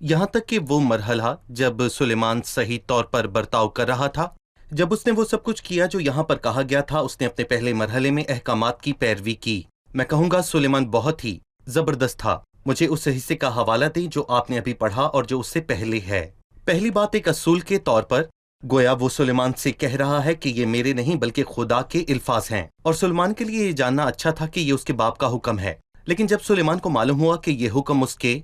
یہاں تک کہ وہ مرحلہ جب سلیمان صحیح طور پر برتاؤ کر رہا تھا، جب اس نے وہ سب کچھ کیا جو یہاں پر کہا گیا تھا، اس نے اپنے پہلے مرحلے میں احکامات کی پیروی کی۔ میں کہوں گا سلیمان بہت ہی زبردست تھا۔ مجھے اس حصے کا حوالہ دیں جو آپ نے ابھی پڑھا اور جو اس سے پہلے ہے۔ پہلی بات، ایک اصول کے طور پر گویا وہ سلیمان سے کہہ رہا ہے کہ یہ میرے نہیں بلکہ خدا کے الفاظ ہیں، اور سلیمان کے لیے یہ جاننا اچھا تھا کہ یہ اس کے باپ کا حکم ہے۔ لیکن جب سلیمان کو معلوم ہوا کہ یہ حکم اس کے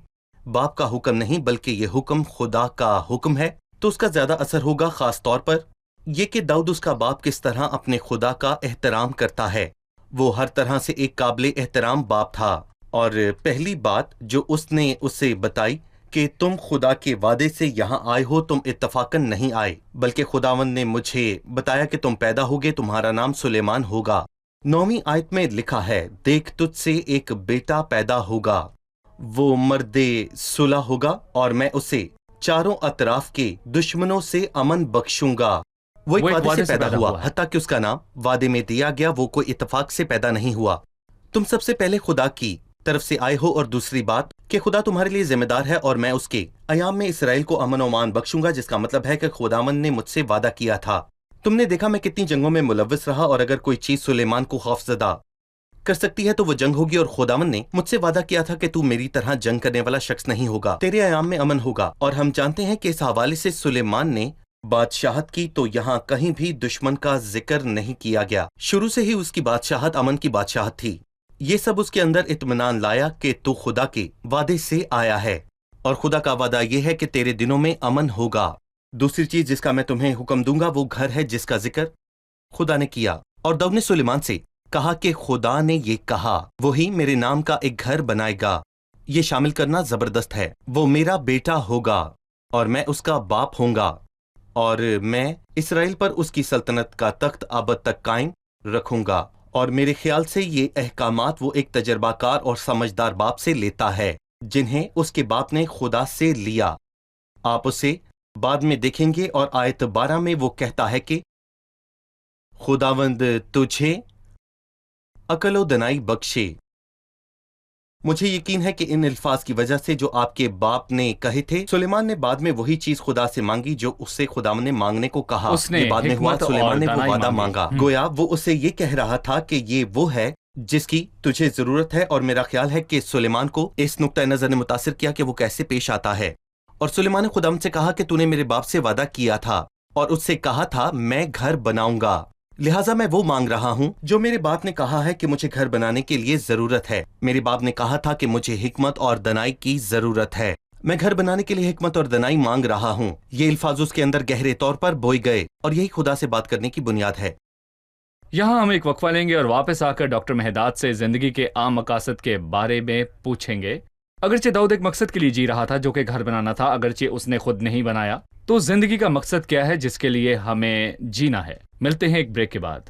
باپ کا حکم نہیں بلکہ یہ حکم خدا کا حکم ہے، تو اس کا زیادہ اثر ہوگا، خاص طور پر یہ کہ داؤد اس کا باپ کس طرح اپنے خدا کا احترام کرتا ہے۔ وہ ہر طرح سے ایک قابل احترام باپ تھا، اور پہلی بات جو اس نے اسے بتائی کہ تم خدا کے وعدے سے یہاں آئے ہو، تم اتفاقاً نہیں آئے، بلکہ خداوند نے مجھے بتایا کہ تم پیدا ہوگے، تمہارا نام سلیمان ہوگا۔ 9ویں آیت میں لکھا ہے، دیکھ تجھ سے ایک بیٹا پیدا ہوگا، وہ مرد صلح ہوگا، اور میں اسے چاروں اطراف کے دشمنوں سے امن بخشوں گا۔ وہ ایک وعدے سے پیدا ہوا، حتیٰ کہ اس کا نام وعدے میں دیا گیا، وہ کوئی اتفاق سے پیدا نہیں ہوا۔ تم سب سے پہلے خدا کی طرف سے آئے ہو، اور دوسری بات کہ خدا تمہارے لیے ذمہ دار ہے، اور میں اس کے ایام میں اسرائیل کو امن و امان بخشوں گا، جس کا مطلب ہے کہ خداوند نے مجھ سے وعدہ کیا تھا۔ تم نے دیکھا میں کتنی جنگوں میں ملوث رہا، اور اگر کوئی چیز سلیمان کو خوفزدہ کر سکتی ہے تو وہ جنگ ہوگی، اور خداوند نے مجھ سے وعدہ کیا تھا کہ تو میری طرح جنگ کرنے والا شخص نہیں ہوگا، تیرے ایام میں امن ہوگا۔ اور ہم جانتے ہیں کہ اس حوالے سے سلیمان نے بادشاہت کی تو یہاں کہیں بھی دشمن کا ذکر نہیں کیا گیا۔ شروع سے ہی اس کی بادشاہت امن کی بادشاہت تھی۔ یہ سب اس کے اندر اطمینان لایا کہ تو خدا کے وعدے سے آیا ہے، اور خدا کا وعدہ یہ ہے کہ تیرے دنوں میں امن ہوگا۔ دوسری چیز جس کا میں تمہیں حکم دوں گا وہ گھر ہے جس کا ذکر خدا نے کیا، اور داؤد نے سلیمان سے کہا کہ خدا نے یہ کہا، وہی میرے نام کا ایک گھر بنائے گا۔ یہ شامل کرنا زبردست ہے۔ وہ میرا بیٹا ہوگا، اور میں اس کا باپ ہوں گا، اور میں اسرائیل پر اس کی سلطنت کا تخت ابد تک قائم رکھوں گا۔ اور میرے خیال سے یہ احکامات وہ ایک تجربہ کار اور سمجھدار باپ سے لیتا ہے، جنہیں اس کے باپ نے خدا سے لیا۔ آپ اسے بعد میں دیکھیں گے، اور آیت 12 میں وہ کہتا ہے کہ خداوند تجھے عقل و دانائی بخشے۔ مجھے یقین ہے کہ ان الفاظ کی وجہ سے جو آپ کے باپ نے کہے تھے، سلیمان نے بعد میں وہی چیز خدا سے مانگی جو اس سے خداوند نے مانگنے کو کہا۔ اس نے یہ بعد میں ہوا، حکمت سلیمان نے اور وہ دانائی وعدہ مانگی۔ مانگا۔ گویا وہ اسے یہ کہہ رہا تھا کہ یہ وہ ہے جس کی تجھے ضرورت ہے، اور میرا خیال ہے کہ سلیمان کو اس نقطۂ نظر نے متاثر کیا کہ وہ کیسے پیش آتا ہے۔ اور سلیمان نے خداوند سے کہا کہ تو نے میرے باپ سے وعدہ کیا تھا، اور اس سے کہا تھا میں گھر بناؤں گا، لہٰذا میں وہ مانگ رہا ہوں جو میرے باپ نے کہا ہے کہ مجھے گھر بنانے کے لیے ضرورت ہے۔ میرے باپ نے کہا تھا کہ مجھے حکمت اور دانائی کی ضرورت ہے، میں گھر بنانے کے لیے حکمت اور دانائی مانگ رہا ہوں۔ یہ الفاظ اس کے اندر گہرے طور پر بوئے گئے، اور یہی خدا سے بات کرنے کی بنیاد ہے۔ یہاں ہم ایک وقفہ لیں گے اور واپس آ کر ڈاکٹر مہداد سے زندگی کے عام مقاصد کے بارے میں پوچھیں گے۔ اگرچہ داؤد ایک مقصد کے لیے جی رہا تھا جو کہ گھر بنانا تھا، اگرچہ اس نے خود نہیں بنایا، تو زندگی کا مقصد کیا ہے جس کے لیے ہمیں جینا ہے؟ ملتے ہیں ایک بریک کے بعد۔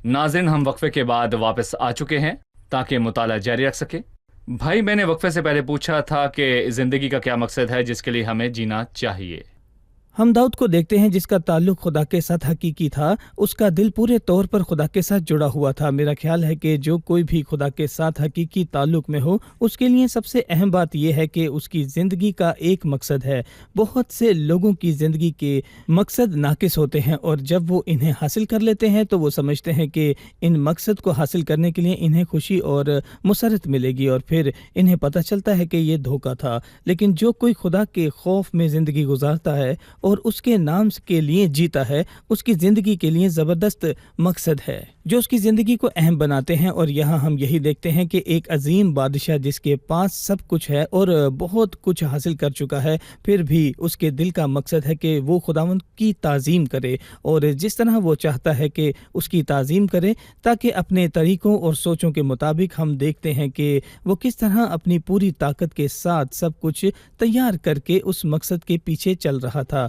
ناظرین، ہم وقفے کے بعد واپس آ چکے ہیں تاکہ مطالعہ جاری رکھ سکیں۔ بھائی، میں نے وقفے سے پہلے پوچھا تھا کہ زندگی کا کیا مقصد ہے جس کے لیے ہمیں جینا چاہیے۔ ہم داؤد کو دیکھتے ہیں جس کا تعلق خدا کے ساتھ حقیقی تھا، اس کا دل پورے طور پر خدا کے ساتھ جڑا ہوا تھا۔ میرا خیال ہے کہ جو کوئی بھی خدا کے ساتھ حقیقی تعلق میں ہو، اس کے لیے سب سے اہم بات یہ ہے کہ اس کی زندگی کا ایک مقصد ہے۔ بہت سے لوگوں کی زندگی کے مقصد ناقص ہوتے ہیں، اور جب وہ انہیں حاصل کر لیتے ہیں تو وہ سمجھتے ہیں کہ ان مقصد کو حاصل کرنے کے لیے انہیں خوشی اور مسرت ملے گی، اور پھر انہیں پتہ چلتا ہے کہ یہ دھوکہ تھا۔ لیکن جو کوئی خدا کے خوف میں زندگی گزارتا ہے اور اس کے نام کے لیے جیتا ہے، اس کی زندگی کے لیے زبردست مقصد ہے جو اس کی زندگی کو اہم بناتے ہیں۔ اور یہاں ہم یہی دیکھتے ہیں کہ ایک عظیم بادشاہ جس کے پاس سب کچھ ہے اور بہت کچھ حاصل کر چکا ہے، پھر بھی اس کے دل کا مقصد ہے کہ وہ خداوند کی تعظیم کرے، اور جس طرح وہ چاہتا ہے کہ اس کی تعظیم کرے، تاکہ اپنے طریقوں اور سوچوں کے مطابق ہم دیکھتے ہیں کہ وہ کس طرح اپنی پوری طاقت کے ساتھ سب کچھ تیار کر کے اس مقصد کے پیچھے چل رہا تھا۔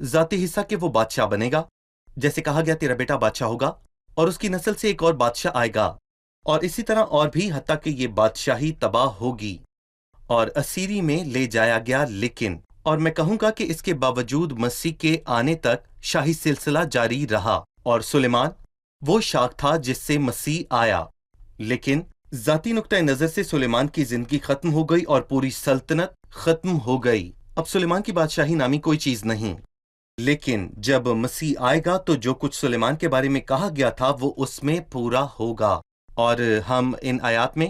ذاتی حصہ کہ وہ بادشاہ بنے گا، جیسے کہا گیا تیرا بیٹا بادشاہ ہوگا اور اس کی نسل سے ایک اور بادشاہ آئے گا، اور اسی طرح اور بھی، حتیٰ کہ یہ بادشاہی تباہ ہوگی اور اسیری میں لے جایا گیا۔ لیکن اور میں کہوں گا کہ اس کے باوجود مسیح کے آنے تک شاہی سلسلہ جاری رہا، اور سلیمان وہ شاخ تھا جس سے مسیح آیا۔ لیکن ذاتی نقطۂ نظر سے سلیمان کی زندگی ختم ہو گئی اور پوری سلطنت ختم ہو گئی۔ اب سلیمان کی بادشاہی نامی کوئی چیز نہیں، لیکن جب مسیح آئے گا تو جو کچھ سلیمان کے بارے میں کہا گیا تھا وہ اس میں پورا ہوگا۔ اور ہم ان آیات میں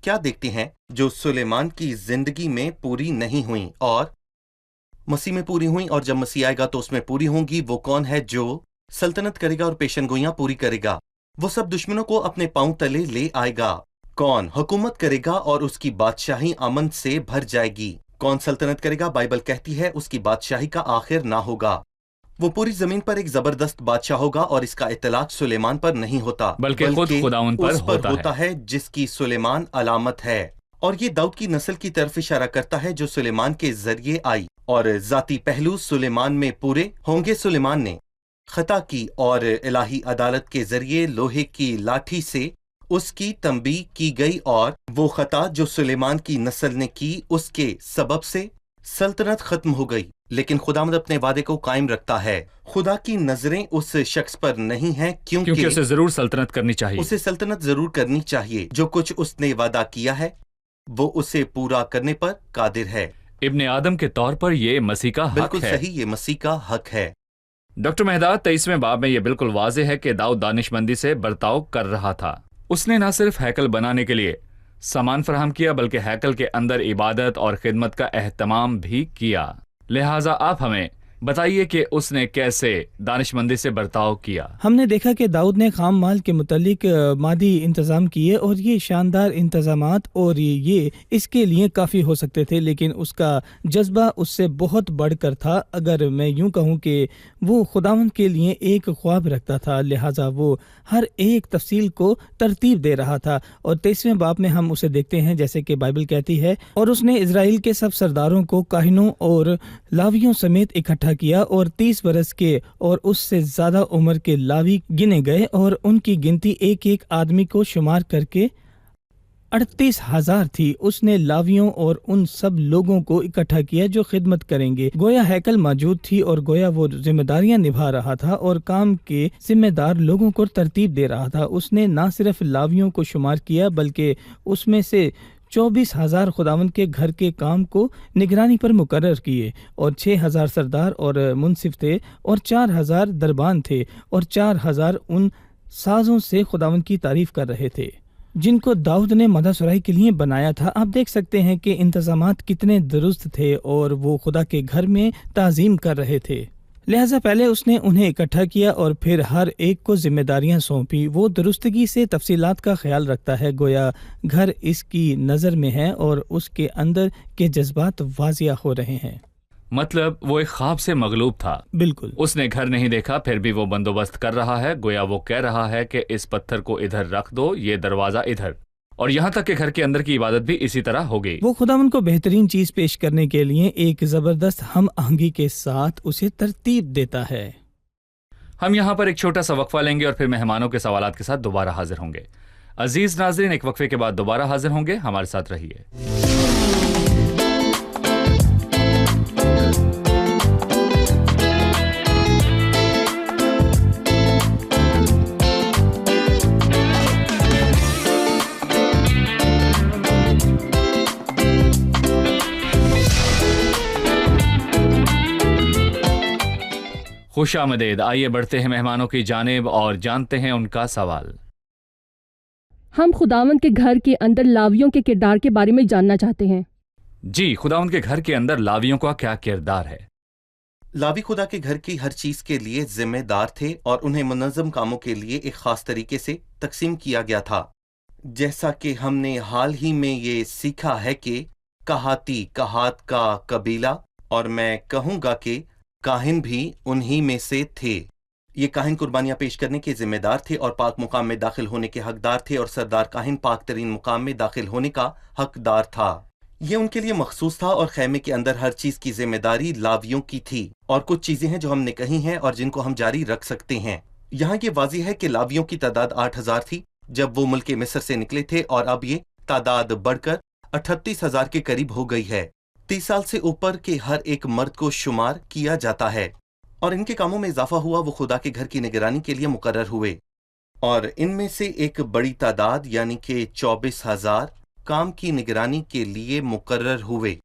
کیا دیکھتے ہیں جو سلیمان کی زندگی میں پوری نہیں ہوئیں اور مسیح میں پوری ہوئیں، اور جب مسیح آئے گا تو اس میں پوری ہوں گی۔ وہ کون ہے جو سلطنت کرے گا اور پیشن گوئیاں پوری کرے گا؟ وہ سب دشمنوں کو اپنے پاؤں تلے لے آئے گا۔ کون حکومت کرے گا اور اس کی بادشاہی امن سے بھر جائے گی؟ کون سلطنت کرے گا؟ بائبل کہتی ہے اس کی بادشاہی کا آخر نہ ہوگا۔ وہ پوری زمین پر ایک زبردست بادشاہ ہوگا، اور اس کا اطلاق سلیمان پر نہیں ہوتا بلکہ خود خداوند پر اس پر ہوتا ہے جس کی سلیمان علامت ہے۔ اور یہ داؤد کی نسل کی طرف اشارہ کرتا ہے جو سلیمان کے ذریعے آئی، اور ذاتی پہلو سلیمان میں پورے ہوں گے۔ سلیمان نے خطا کی اور الہی عدالت کے ذریعے لوہے کی لاٹھی سے اس کی تنبیہ کی گئی، اور وہ خطا جو سلیمان کی نسل نے کی اس کے سبب سے سلطنت ختم ہو گئی۔ لیکن خداوند اپنے وعدے کو قائم رکھتا ہے۔ خدا کی نظریں اس شخص پر نہیں ہیں کیونکہ اسے ضرور سلطنت کرنی چاہیے۔ اسے سلطنت ضرور کرنی چاہیے۔ جو کچھ اس نے وعدہ کیا ہے وہ اسے پورا کرنے پر قادر ہے۔ ابن آدم کے طور پر یہ مسیح کا حق بالکل ہے۔ صحیح، یہ مسیح کا حق ہے۔ ڈاکٹر مہداد 23ویں باب میں یہ بالکل واضح ہے کہ داؤد دانش مندی سے برتاؤ کر رہا تھا۔ اس نے نہ صرف ہیکل بنانے کے لیے سامان فراہم کیا بلکہ ہیکل کے اندر عبادت اور خدمت کا اہتمام بھی کیا۔ لہٰذا آپ ہمیں بتائیے کہ اس نے کیسے دانش مندی سے برتاؤ کیا۔ ہم نے دیکھا کہ داؤد نے خام مال کے متعلق مادی انتظام کیے، اور یہ شاندار انتظامات اور یہ اس کے لیے کافی ہو سکتے تھے، لیکن اس کا جذبہ اس سے بہت بڑھ کر تھا۔ اگر میں یوں کہوں کہ وہ خداوند کے لیے ایک خواب رکھتا تھا، لہٰذا وہ ہر ایک تفصیل کو ترتیب دے رہا تھا۔ اور 23ویں باب میں ہم اسے دیکھتے ہیں جیسے کہ بائبل کہتی ہے، اور اس نے اسرائیل کے سب سرداروں کو کاہنوں اور لاویوں سمیت اکٹھا کیا، اور 30 برس کے اور اس سے زیادہ عمر کے لاوی گنے گئے، اور ان کی گنتی ایک ایک آدمی کو شمار کر کے 38,000 تھی۔ اس نے لاویوں اور ان سب لوگوں کو اکٹھا کیا جو خدمت کریں گے۔ گویا ہیکل موجود تھی، اور گویا وہ ذمہ داریاں نبھا رہا تھا اور کام کے ذمہ دار لوگوں کو ترتیب دے رہا تھا۔ اس نے نہ صرف لاویوں کو شمار کیا بلکہ اس میں سے 24,000 خداوند کے گھر کے کام کو نگرانی پر مقرر کیے، اور 6,000 سردار اور منصف تھے، اور 4,000 دربان تھے، اور 4,000 ان سازوں سے خداوند کی تعریف کر رہے تھے جن کو داؤد نے مدح سرائی کے لیے بنایا تھا۔ آپ دیکھ سکتے ہیں کہ انتظامات کتنے درست تھے، اور وہ خدا کے گھر میں تعظیم کر رہے تھے۔ لہٰذا پہلے اس نے انہیں اکٹھا کیا اور پھر ہر ایک کو ذمہ داریاں سونپی۔ وہ درستگی سے تفصیلات کا خیال رکھتا ہے، گویا گھر اس کی نظر میں ہے اور اس کے اندر کے جذبات واضح ہو رہے ہیں۔ مطلب وہ ایک خواب سے مغلوب تھا۔ بالکل، اس نے گھر نہیں دیکھا، پھر بھی وہ بندوبست کر رہا ہے۔ گویا وہ کہہ رہا ہے کہ اس پتھر کو ادھر رکھ دو، یہ دروازہ ادھر، اور یہاں تک کہ گھر کے اندر کی عبادت بھی اسی طرح ہوگی۔ وہ خداوند کو بہترین چیز پیش کرنے کے لیے ایک زبردست ہم آہنگی کے ساتھ اسے ترتیب دیتا ہے۔ ہم یہاں پر ایک چھوٹا سا وقفہ لیں گے اور پھر مہمانوں کے سوالات کے ساتھ دوبارہ حاضر ہوں گے۔ عزیز ناظرین، ایک وقفے کے بعد دوبارہ حاضر ہوں گے، ہمارے ساتھ رہیے۔ خوش آمدید۔ آئیے بڑھتے ہیں مہمانوں کی جانب اور جانتے ہیں ان کا سوال۔ ہم خداوند کے گھر کے اندر لاویوں کے کردار کے بارے میں جاننا چاہتے ہیں۔ جی، خداوند کے گھر کے اندر لاویوں کا کیا کردار ہے؟ لاوی خدا کے گھر کی ہر چیز کے لیے ذمہ دار تھے اور انہیں منظم کاموں کے لیے ایک خاص طریقے سے تقسیم کیا گیا تھا۔ جیسا کہ ہم نے حال ہی میں یہ سیکھا ہے کہ کہات کا قبیلہ، اور میں کہوں گا کہ کاہن بھی انہی میں سے تھے۔ یہ کاہن قربانیاں پیش کرنے کے ذمہ دار تھے اور پاک مقام میں داخل ہونے کے حقدار تھے، اور سردار کاہن پاک ترین مقام میں داخل ہونے کا حقدار تھا۔ یہ ان کے لیے مخصوص تھا اور خیمے کے اندر ہر چیز کی ذمہ داری لاویوں کی تھی، اور کچھ چیزیں ہیں جو ہم نے کہی ہیں اور جن کو ہم جاری رکھ سکتے ہیں۔ یہاں یہ واضح ہے کہ لاویوں کی تعداد 8,000 تھی جب وہ ملک مصر سے نکلے تھے، اور اب یہ تعداد بڑھ کر 38,000 کے قریب ہو گئی ہے۔ 30 سال سے اوپر کے ہر ایک مرد کو شمار کیا جاتا ہے، اور ان کے کاموں میں اضافہ ہوا۔ وہ خدا کے گھر کی نگرانی کے لیے مقرر ہوئے، اور ان میں سے ایک بڑی تعداد یعنی کہ 24,000 کام کی نگرانی کے لیے مقرر ہوئے۔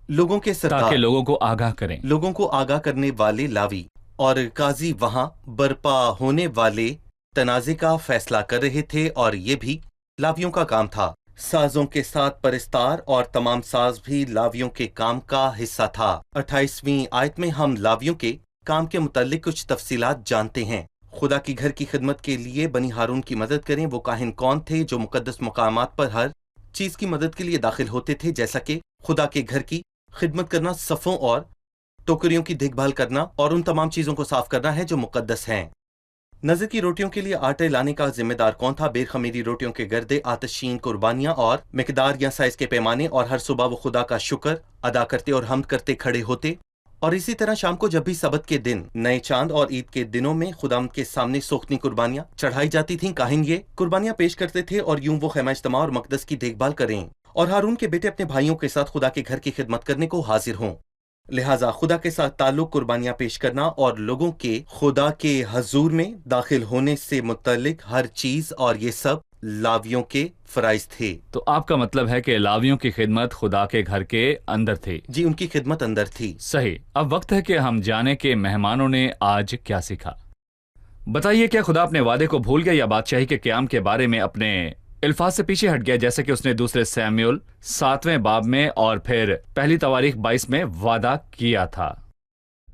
لوگوں کے سردار، تاکہ لوگوں کو آگاہ کریں۔ لوگوں کو آگاہ کرنے والے لاوی اور قاضی وہاں برپا ہونے والے تنازع کا فیصلہ کر رہے تھے، اور یہ بھی لاویوں کا کام تھا۔ سازوں کے ساتھ پرستار اور تمام ساز بھی لاویوں کے کام کا حصہ تھا۔ 28ویں آیت میں ہم لاویوں کے کام کے متعلق کچھ تفصیلات جانتے ہیں۔ خدا کی گھر کی خدمت کے لیے بنی ہارون کی مدد کریں۔ وہ کاہن کون تھے جو مقدس مقامات پر ہر چیز کی مدد کے لیے داخل ہوتے تھے، جیسا کہ خدا کے گھر کی خدمت کرنا، صفوں اور ٹوکریوں کی دیکھ بھال کرنا اور ان تمام چیزوں کو صاف کرنا ہے جو مقدس ہیں۔ نظر کی روٹیوں کے لیے آٹے لانے کا ذمہ دار کون تھا؟ بیر خمیری روٹیوں کے گردے، آتشین قربانیاں اور مقدار یا سائز کے پیمانے، اور ہر صبح وہ خدا کا شکر ادا کرتے اور حمد کرتے کھڑے ہوتے، اور اسی طرح شام کو جب بھی سبت کے دن، نئے چاند اور عید کے دنوں میں خداوند کے سامنے سوختنی قربانیاں چڑھائی جاتی تھیں، کاہن یہ قربانیاں پیش کرتے تھے، اور یوں وہ خیمہ اجتماع اور مقدس کی دیکھ بھال کریں، اور ہارون کے بیٹے اپنے بھائیوں کے ساتھ خدا کے گھر کی خدمت کرنے کو حاضر ہوں۔ لہٰذا خدا کے ساتھ تعلق، قربانیاں پیش کرنا اور لوگوں کے خدا کے حضور میں داخل ہونے سے متعلق ہر چیز، اور یہ سب لاویوں کے فرائض تھے۔ تو آپ کا مطلب ہے کہ لاویوں کی خدمت خدا کے گھر کے اندر تھی؟ جی، ان کی خدمت اندر تھی۔ صحیح۔ اب وقت ہے کہ ہم جانیں کہ مہمانوں نے آج کیا سیکھا۔ بتائیے، کیا خدا اپنے وعدے کو بھول گیا یا بادشاہی کے قیام کے بارے میں اپنے الفاظ سے پیچھے ہٹ گیا، جیسے کہ اس نے دوسرے سیموئیل 7ویں باب میں اور پھر پہلی تواریخ 22 میں وعدہ کیا تھا؟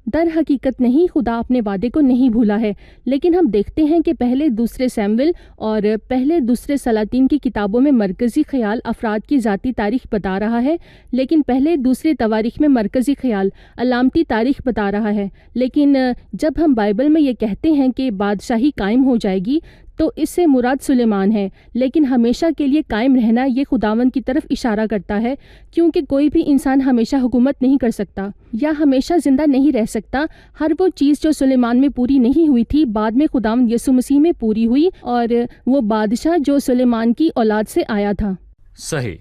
در حقیقت نہیں، خدا اپنے وعدے کو نہیں بھولا ہے، لیکن ہم دیکھتے ہیں کہ پہلے دوسرے سیموئیل اور پہلے دوسرے سلاطین کی کتابوں میں مرکزی خیال افراد کی ذاتی تاریخ بتا رہا ہے، لیکن پہلے دوسری تواریخ میں مرکزی خیال علامتی تاریخ بتا رہا ہے۔ لیکن جب ہم بائبل میں یہ کہتے ہیں کہ بادشاہی قائم ہو جائے گی، تو اس سے مراد سلیمان ہے، لیکن ہمیشہ کے لیے قائم رہنا یہ خداوند کی طرف اشارہ کرتا ہے، کیونکہ کوئی بھی انسان ہمیشہ حکومت نہیں کر سکتا یا ہمیشہ زندہ نہیں رہ سکتا۔ ہر وہ چیز جو سلیمان میں پوری نہیں ہوئی تھی، بعد میں خداوند یسوع مسیح میں پوری ہوئی، اور وہ بادشاہ جو سلیمان کی اولاد سے آیا تھا۔ صحیح۔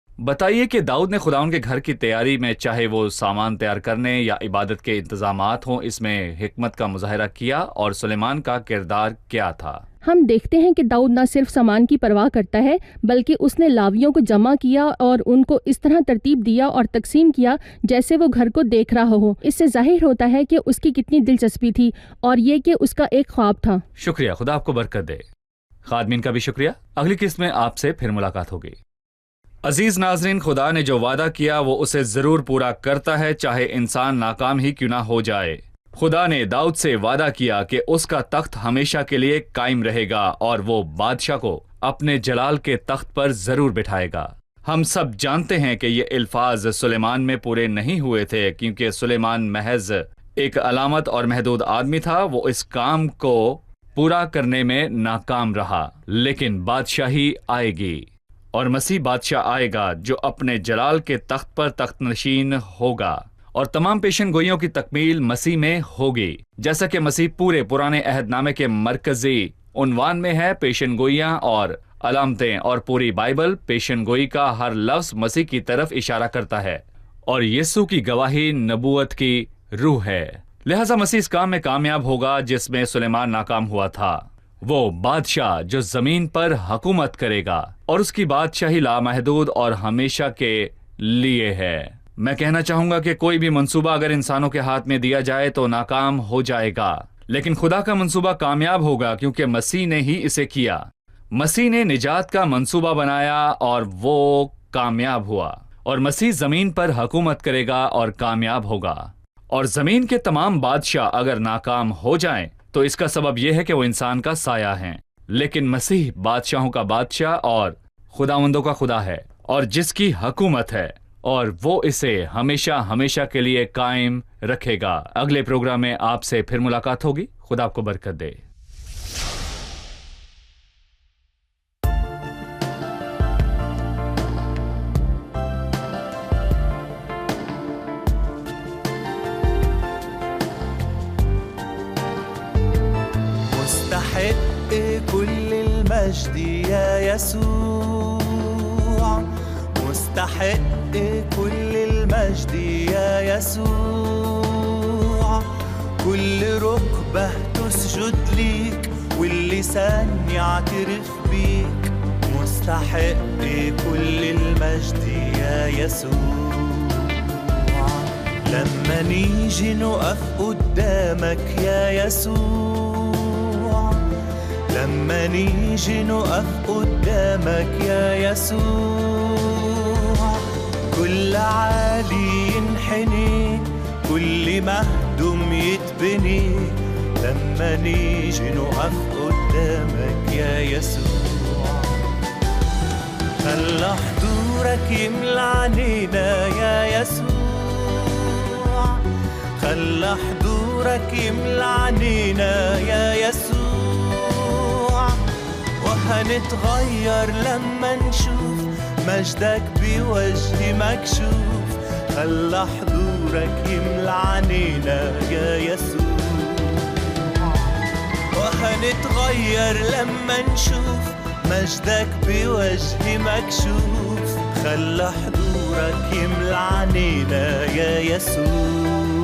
بتائیے کہ داؤد نے خداوند کے گھر کی تیاری میں، چاہے وہ سامان تیار کرنے یا عبادت کے انتظامات ہوں، اس میں حکمت کا مظاہرہ کیا، اور سلیمان کا کردار کیا تھا؟ ہم دیکھتے ہیں کہ داؤد نہ صرف سامان کی پرواہ کرتا ہے، بلکہ اس نے لاویوں کو جمع کیا اور ان کو اس طرح ترتیب دیا اور تقسیم کیا جیسے وہ گھر کو دیکھ رہا ہو۔ اس سے ظاہر ہوتا ہے کہ اس کی کتنی دلچسپی تھی، اور یہ کہ اس کا ایک خواب تھا۔ شکریہ، خدا آپ کو برکت دے۔ خادمین کا بھی شکریہ۔ اگلی قسط میں آپ سے پھر ملاقات ہوگی۔ عزیز ناظرین، خدا نے جو وعدہ کیا وہ اسے ضرور پورا کرتا ہے، چاہے انسان ناکام ہی کیوں نہ ہو جائے۔ خدا نے داؤد سے وعدہ کیا کہ اس کا تخت ہمیشہ کے لیے قائم رہے گا، اور وہ بادشاہ کو اپنے جلال کے تخت پر ضرور بٹھائے گا۔ ہم سب جانتے ہیں کہ یہ الفاظ سلیمان میں پورے نہیں ہوئے تھے، کیونکہ سلیمان محض ایک علامت اور محدود آدمی تھا۔ وہ اس کام کو پورا کرنے میں ناکام رہا، لیکن بادشاہی آئے گی، اور مسیح بادشاہ آئے گا جو اپنے جلال کے تخت پر تخت نشین ہوگا، اور تمام پیشن گوئیوں کی تکمیل مسیح میں ہوگی۔ جیسا کہ مسیح پورے پرانے عہد نامے کے مرکزی عنوان میں ہے، پیشن گوئیاں اور علامتیں اور پوری بائبل، پیشن گوئی کا ہر لفظ مسیح کی طرف اشارہ کرتا ہے، اور یسوع کی گواہی نبوت کی روح ہے۔ لہذا مسیح اس کام میں کامیاب ہوگا جس میں سلیمان ناکام ہوا تھا۔ وہ بادشاہ جو زمین پر حکومت کرے گا، اور اس کی بادشاہی لامحدود اور ہمیشہ کے لیے ہے۔ میں کہنا چاہوں گا کہ کوئی بھی منصوبہ اگر انسانوں کے ہاتھ میں دیا جائے تو ناکام ہو جائے گا، لیکن خدا کا منصوبہ کامیاب ہوگا، کیونکہ مسیح نے ہی اسے کیا۔ مسیح نے نجات کا منصوبہ بنایا اور وہ کامیاب ہوا، اور مسیح زمین پر حکومت کرے گا اور کامیاب ہوگا۔ اور زمین کے تمام بادشاہ اگر ناکام ہو جائیں تو اس کا سبب یہ ہے کہ وہ انسان کا سایہ ہیں، لیکن مسیح بادشاہوں کا بادشاہ اور خداوندوں کا خدا ہے، اور جس کی حکومت ہے، اور وہ اسے ہمیشہ ہمیشہ کے لیے قائم رکھے گا۔ اگلے پروگرام میں آپ سے پھر ملاقات ہوگی۔ خدا آپ کو برکت دے۔ المجد يا يسوع، مستحق كل المجد يا يسوع. كل ركبة تسجد ليك واللسان يعترف بيك، مستحق كل المجد يا يسوع. لما نيجي نقف قدامك يا يسوع، لما نيجي نقف قدامك يا يسوع، كل عالي ينحني كل مهدوم يتبني. لما نيجي نقف قدامك يا يسوع، خلى حضورك يملى عنينا يا يسوع، خلى حضورك يملى عنينا يا يسوع. وهنتغير لما نشوف مجدك بوجه مكشوف، خلى حضورك يملى عنينا يا يسوع. وهنتغير لما نشوف مجدك بوجه مكشوف، خلى حضورك يملى عنينا يا يسوع.